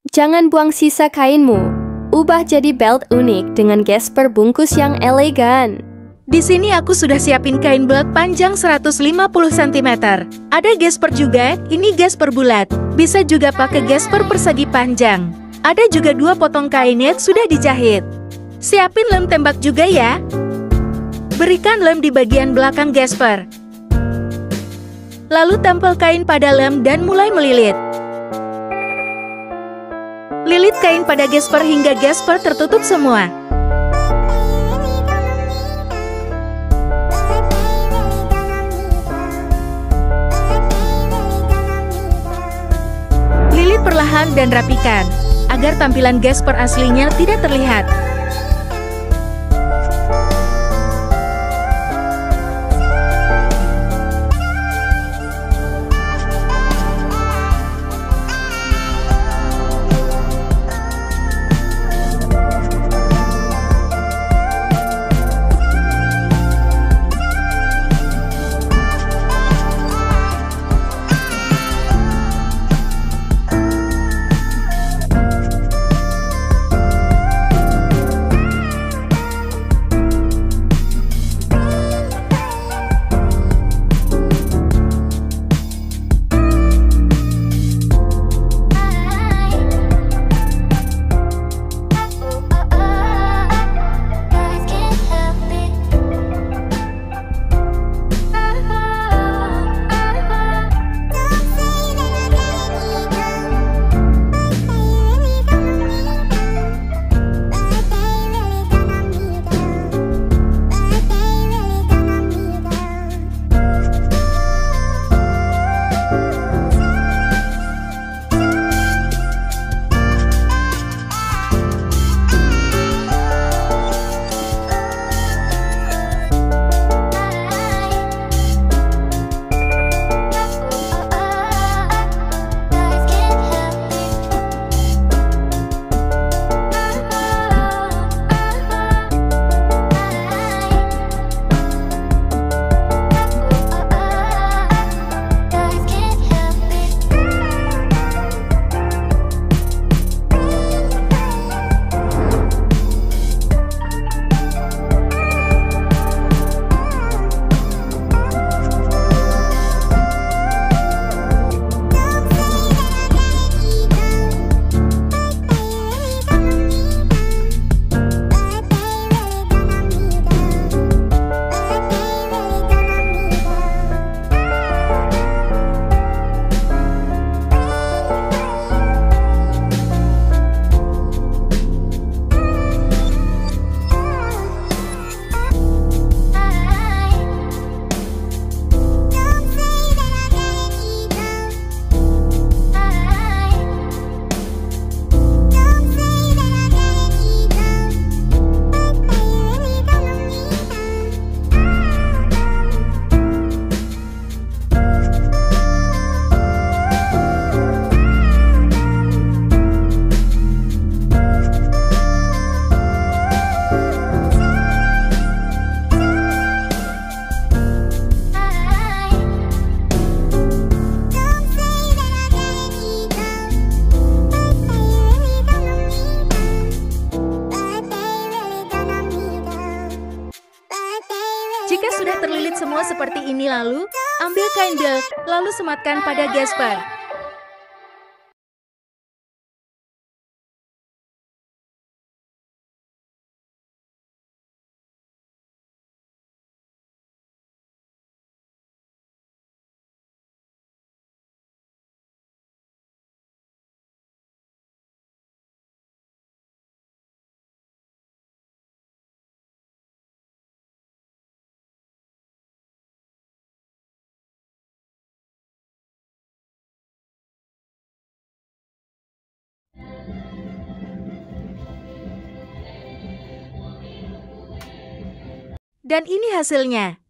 Jangan buang sisa kainmu. Ubah jadi belt unik dengan gesper bungkus yang elegan. Di sini aku sudah siapin kain belt panjang 150 cm. Ada gesper juga, ini gesper bulat. Bisa juga pakai gesper persegi panjang. Ada juga 2 potong kain net sudah dijahit. Siapin lem tembak juga ya. Berikan lem di bagian belakang gesper. Lalu tempel kain pada lem dan mulai melilit. Lilit kain pada gesper hingga gesper tertutup semua. Lilit perlahan dan rapikan, agar tampilan gesper aslinya tidak terlihat. Jika sudah terlilit semua seperti ini lalu, ambil kain belt, lalu sematkan pada gesper. Dan ini hasilnya.